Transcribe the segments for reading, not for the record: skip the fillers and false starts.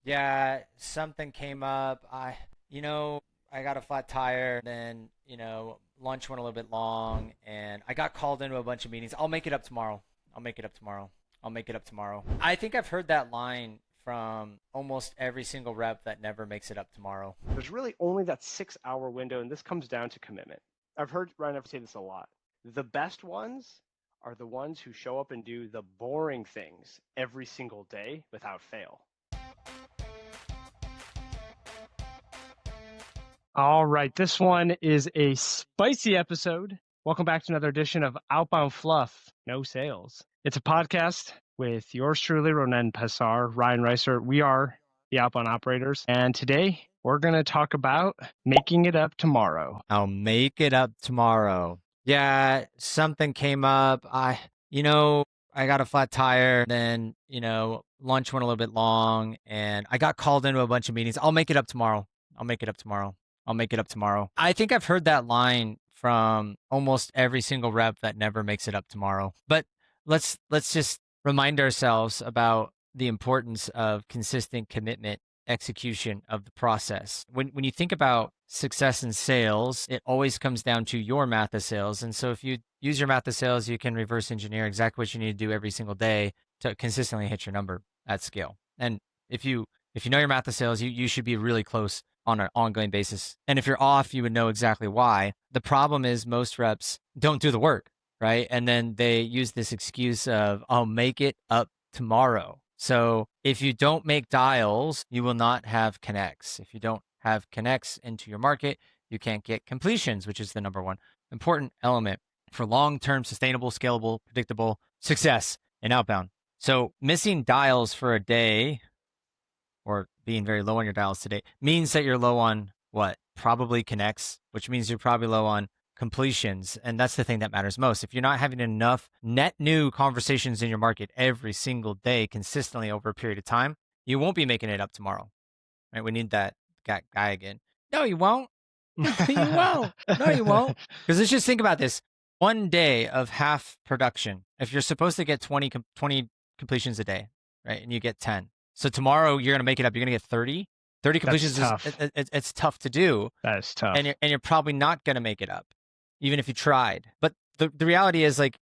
Yeah, something came up. You know, I got a flat tire, then, lunch went a little bit long, and I got called into a bunch of meetings. I'll make it up tomorrow. I'll make it up tomorrow. I'll make it up tomorrow. I think I've heard that line from almost every single rep that never makes it up tomorrow. There's really only that 6 hour window, and this comes down to commitment. I've heard Ryan ever say this a lot. The best ones are the ones who show up and do the boring things every single day without fail. All right, this one is a spicy episode. Welcome back to another edition of Outbound Fluff, No Sales. It's a podcast with yours truly, Ronen Passar, Ryan Reiser. We are the Outbound Operators, and today we're going to talk about making it up tomorrow. I'll make it up tomorrow. Yeah, something came up. I got a flat tire, then, lunch went a little bit long, and I got called into a bunch of meetings. I'll make it up tomorrow. I'll make it up tomorrow. I'll make it up tomorrow. I think I've heard that line from almost every single rep that never makes it up tomorrow. But let's just remind ourselves about the importance of consistent commitment, execution of the process. When you think about success in sales, it always comes down to your math of sales. And so if you use your math of sales, you can reverse engineer exactly what you need to do every single day to consistently hit your number at scale. And if you know your math of sales, you should be really close on an ongoing basis. And if you're off, you would know exactly why. The problem is most reps don't do the work, right? And then they use this excuse of, I'll make it up tomorrow. So if you don't make dials, you will not have connects. If you don't have connects into your market, you can't get completions, which is the number one important element for long-term, sustainable, scalable, predictable success in outbound. So missing dials for a day or being very low on your dials today means that you're low on what? Probably connects, which means you're probably low on completions. And that's the thing that matters most. If you're not having enough net new conversations in your market every single day consistently over a period of time, you won't be making it up tomorrow. Right? We need that guy again. No, you won't. No, you won't. No, you won't. Because let's just think about this. One day of half production, if you're supposed to get 20 completions a day, right? And you get 10. So tomorrow you're going to make it up. You're going to get 30. 30 That's completions tough. it's tough to do. That is tough. And you're probably not going to make it up, even if you tried. But the reality is like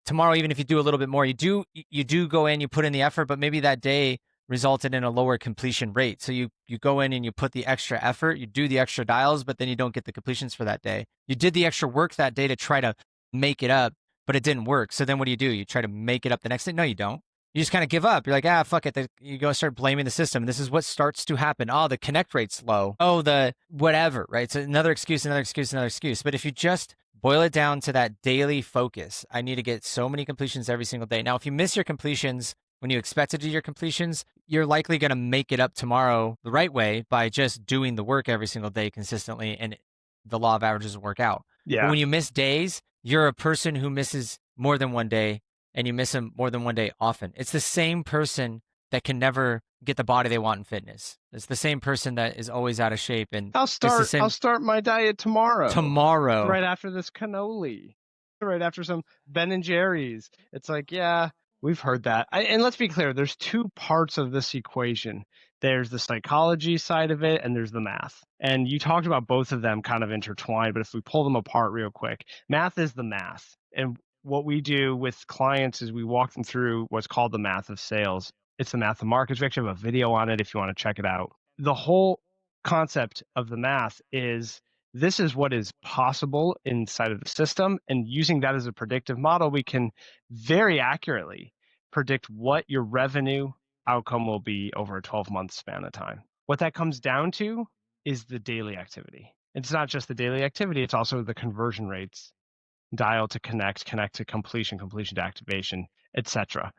tomorrow, even if you do a little bit more, you do go in, you put in the effort, but maybe that day resulted in a lower completion rate. So you go in and you put the extra effort, you do the extra dials, but then you don't get the completions for that day. You did the extra work that day to try to make it up, but it didn't work. So then what do? You try to make it up the next day? No, you don't. You just kind of give up. You're like, fuck it. You go start blaming the system. This is what starts to happen. Oh, the connect rate's low. Oh, the whatever, right? So another excuse, another excuse, another excuse. But if you just boil it down to that daily focus, I need to get so many completions every single day. Now, if you miss your completions when you expect to do your completions, you're likely going to make it up tomorrow the right way by just doing the work every single day consistently, and the law of averages will work out. But Yeah. when you miss days, you're a person who misses more than one day, and you miss them more than one day often. It's the same person that can never get the body they want in fitness. It's the same person that is always out of shape, and I'll it's the start same my diet tomorrow. right after this cannoli, right after some Ben and Jerry's. It's like, yeah, we've heard that. And let's be clear, there's two parts of this equation. There's the psychology side of it, and there's the math. And you talked about both of them kind of intertwined, but if we pull them apart real quick, math is the math. And what we do with clients is we walk them through what's called the math of sales. It's the math of markets. We actually have a video on it if you want to check it out. The whole concept of the math is this is what is possible inside of the system. And using that as a predictive model, we can very accurately predict what your revenue outcome will be over a 12-month span of time. What that comes down to is the daily activity. It's not just the daily activity, it's also the conversion rates, dial to connect, connect to completion, completion to activation, etc.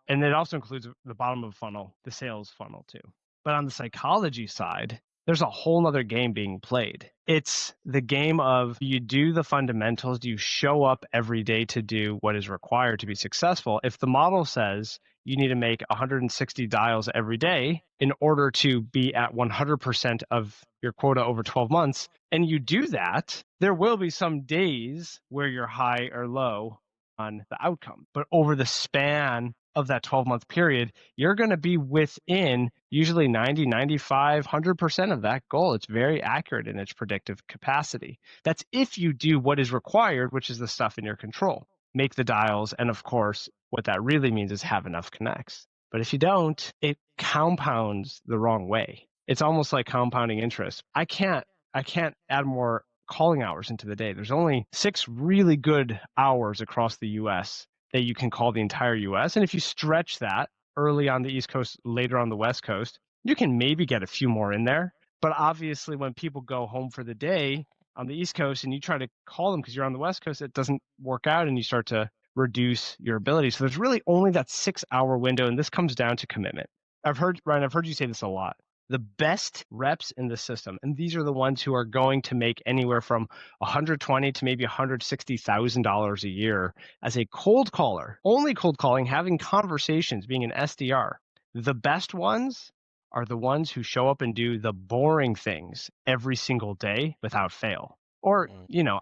And it also includes the bottom of the funnel, the sales funnel too. But on the psychology side, there's a whole nother game being played. It's the game of, do you do the fundamentals? Do you show up every day to do what is required to be successful? If the model says you need to make 160 dials every day in order to be at 100% of your quota over 12 months, and you do that, there will be some days where you're high or low on the outcome. But over the span of that 12-month period, you're going to be within usually 90, 95, 100% of that goal. It's very accurate in its predictive capacity. That's if you do what is required, which is the stuff in your control. Make the dials, and of course, what that really means is have enough connects. But if you don't, it compounds the wrong way. It's almost like compounding interest. I can't add more calling hours into the day. There's only 6 really good hours across the US that you can call the entire US. And if you stretch that early on the East Coast, later on the West Coast, you can maybe get a few more in there. But obviously, when people go home for the day on the East Coast and you try to call them because you're on the West Coast, it doesn't work out and you start to reduce your ability. So there's really only that 6-hour window. And this comes down to commitment. Ryan, I've heard you say this a lot. The best reps in the system, and these are the ones who are going to make anywhere from $120,000 to maybe $160,000 a year as a cold caller, only cold calling, having conversations, being an SDR. The best ones are the ones who show up and do the boring things every single day without fail. Or,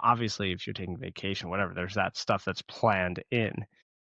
obviously, if you're taking vacation, whatever, there's that stuff that's planned in.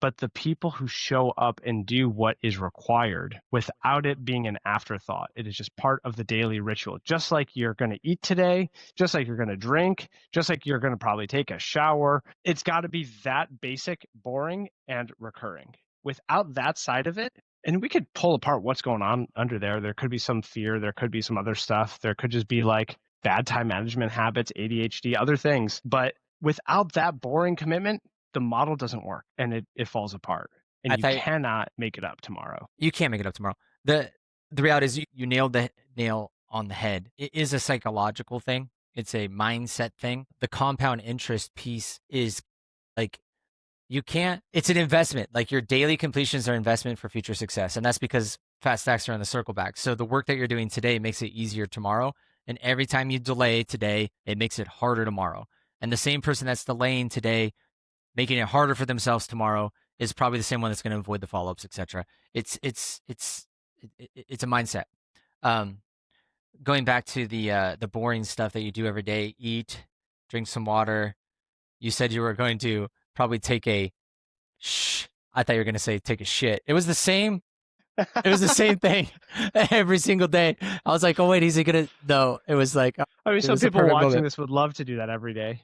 But the people who show up and do what is required without it being an afterthought, it is just part of the daily ritual. Just like you're going to eat today, just like you're going to drink, just like you're going to probably take a shower. It's got to be that basic, boring, and recurring. Without that side of it, and we could pull apart what's going on under there. There could be some fear. There could be some other stuff. There could just be like bad time management habits, ADHD, other things. But without that boring commitment, the model doesn't work and it falls apart. And you cannot make it up tomorrow. You can't make it up tomorrow. The reality is you nailed the nail on the head. It is a psychological thing. It's a mindset thing. The compound interest piece is like, it's an investment. Like your daily completions are investment for future success. And that's because fast stacks are on the circle back. So the work that you're doing today makes it easier tomorrow. And every time you delay today, it makes it harder tomorrow. And the same person that's delaying today, making it harder for themselves tomorrow, is probably the same one that's going to avoid the follow-ups, etc. It's a mindset. Going back to the boring stuff that you do every day: eat, drink some water. You said you were going to probably take a I thought you were going to say take a shit. It was the same. It was the same thing every single day. I was like, oh wait, is he gonna? No, it was like. I mean, some people watching this would love to do that every day.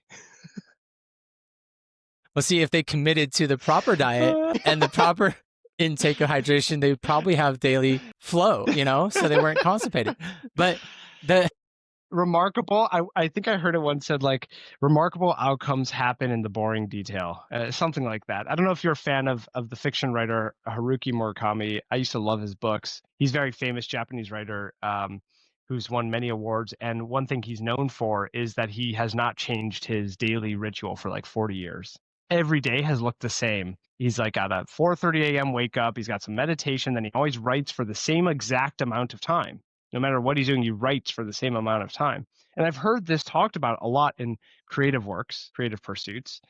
Well, see, if they committed to the proper diet and the proper intake of hydration, they would probably have daily flow, so they weren't constipated. But the remarkable, I think I heard it once said, like, remarkable outcomes happen in the boring detail, something like that. I don't know if you're a fan of the fiction writer Haruki Murakami. I used to love his books. He's a very famous Japanese writer who's won many awards. And one thing he's known for is that he has not changed his daily ritual for like 40 years. Every day has looked the same. He's like at a 4:30 a.m. wake up. He's got some meditation. Then he always writes for the same exact amount of time. No matter what he's doing, he writes for the same amount of time. And I've heard this talked about a lot in creative works, creative pursuits.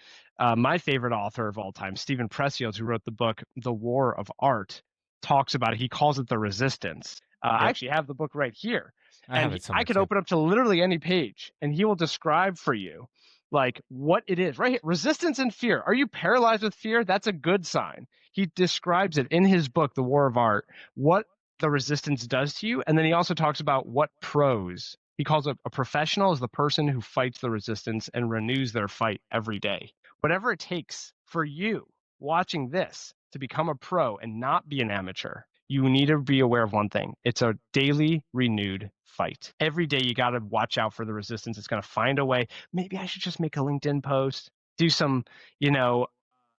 My favorite author of all time, Stephen Pressfield, who wrote the book The War of Art, talks about it. He calls it the resistance. I actually have the book right here. I could open up to literally any page, and he will describe for you like what it is right here. Resistance and fear. Are you paralyzed with fear? That's a good sign. He describes it in his book, The War of Art, what the resistance does to you. And then he also talks about what pros. He calls a professional as the person who fights the resistance and renews their fight every day. Whatever it takes for you watching this to become a pro and not be an amateur, you need to be aware of one thing. It's a daily renewed fight. Every day you got to watch out for the resistance. It's going to find a way. Maybe I should just make a LinkedIn post, do some,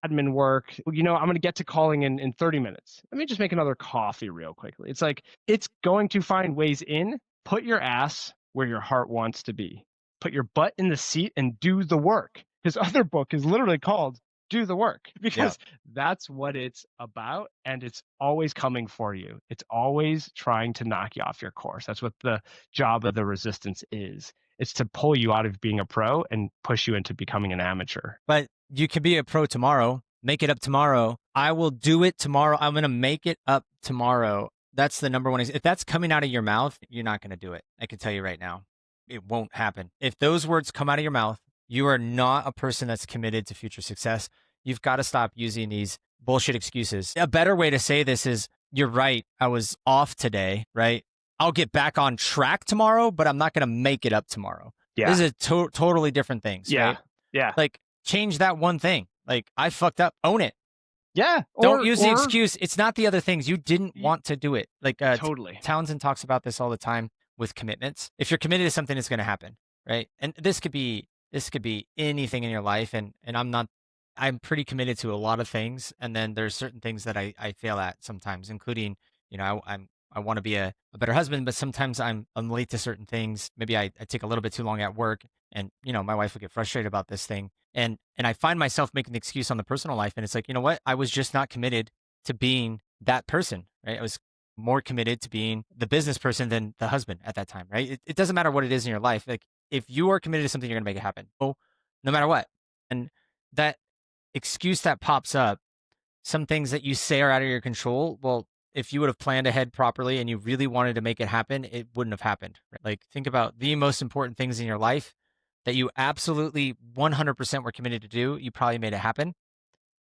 admin work. I'm going to get to calling in 30 minutes. Let me just make another coffee real quickly. It's like, it's going to find ways in. Put your ass where your heart wants to be. Put your butt in the seat and do the work. His other book is literally called Do the Work, because that's what it's about. And it's always coming for you. It's always trying to knock you off your course. That's what the job of the resistance is. It's to pull you out of being a pro and push you into becoming an amateur. But you can be a pro tomorrow. Make it up tomorrow. I will do it tomorrow. I'm going to make it up tomorrow. That's the number one. If that's coming out of your mouth, you're not going to do it. I can tell you right now, it won't happen. If those words come out of your mouth, you are not a person that's committed to future success. You've got to stop using these bullshit excuses. A better way to say this is, you're right, I was off today, right? I'll get back on track tomorrow, but I'm not going to make it up tomorrow. Yeah. This is totally different things, Yeah. right? Yeah. Like, change that one thing. Like, I fucked up, own it. Yeah. Don't use the excuse. It's not the other things. You didn't want to do it. Like, Totally. Townsend talks about this all the time with commitments. If you're committed to something, it's going to happen, right? And this could be anything in your life. And I'm pretty committed to a lot of things. And then there's certain things that I fail at sometimes, including, I want to be a better husband, but sometimes I'm late to certain things. Maybe I take a little bit too long at work, and my wife will get frustrated about this thing. And I find myself making the excuse on the personal life, and it's like, you know what? I was just not committed to being that person, right? I was more committed to being the business person than the husband at that time, right? It doesn't matter what it is in your life. Like, if you are committed to something, you're gonna make it happen. Oh, no matter what. And that excuse that pops up, some things that you say are out of your control. Well, if you would have planned ahead properly and you really wanted to make it happen, it wouldn't have happened. Right? Like, think about the most important things in your life that you absolutely 100% were committed to do. You probably made it happen.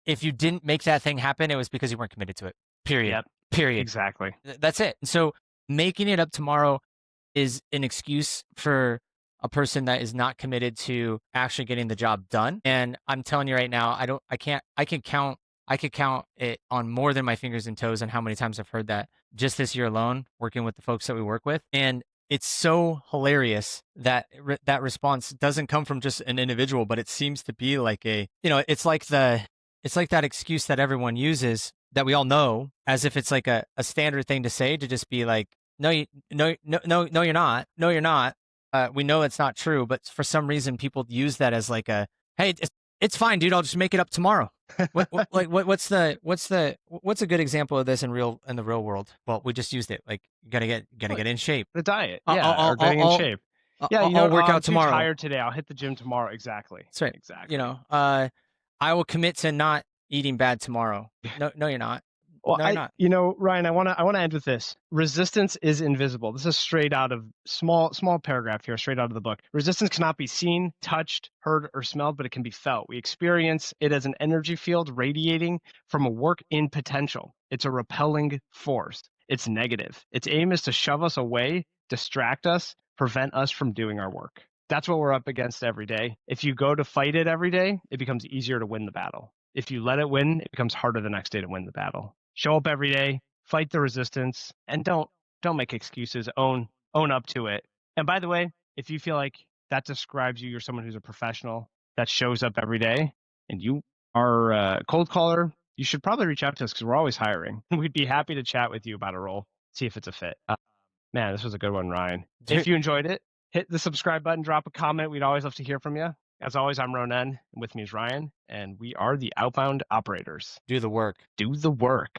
If you didn't make that thing happen, it was because you weren't committed to it. Period. Yep. Period. Exactly. That's it. So making it up tomorrow is an excuse for a person that is not committed to actually getting the job done. And I'm telling you right now, I could count it on more than my fingers and toes on how many times I've heard that just this year alone, working with the folks that we work with. And it's so hilarious that that response doesn't come from just an individual, but it seems to be like it's like that excuse that everyone uses that we all know, as if it's like a standard thing to say, to just be like, no, you're not. No, you're not. We know it's not true, but for some reason people use that as like hey, it's fine, dude. I'll just make it up tomorrow. What's a good example of this in the real world? Well, we just used it. Like, you gotta get in shape. The diet, I'll or getting in shape. Yeah, I'll work out tomorrow. I'm too tired today. I'll hit the gym tomorrow. Exactly. That's right. Exactly. I will commit to not eating bad tomorrow. No, you're not. Well, No, you're not. Ryan, I want to end with this. Resistance is invisible. This is straight out of small paragraph here, straight out of the book. Resistance cannot be seen, touched, heard, or smelled, but it can be felt. We experience it as an energy field radiating from a work in potential. It's a repelling force. It's negative. Its aim is to shove us away, distract us, prevent us from doing our work. That's what we're up against every day. If you go to fight it every day, it becomes easier to win the battle. If you let it win, it becomes harder the next day to win the battle. Show up every day, fight the resistance, and don't make excuses. Own up to it. And by the way, if you feel like that describes you, you're someone who's a professional that shows up every day, and you are a cold caller, you should probably reach out to us, because we're always hiring. We'd be happy to chat with you about a role, see if it's a fit. Man, this was a good one, Ryan. If you enjoyed it, hit the subscribe button, drop a comment. We'd always love to hear from you. As always, I'm Ronen, and with me is Ryan, and we are the Outbound Operators. Do the work. Do the work.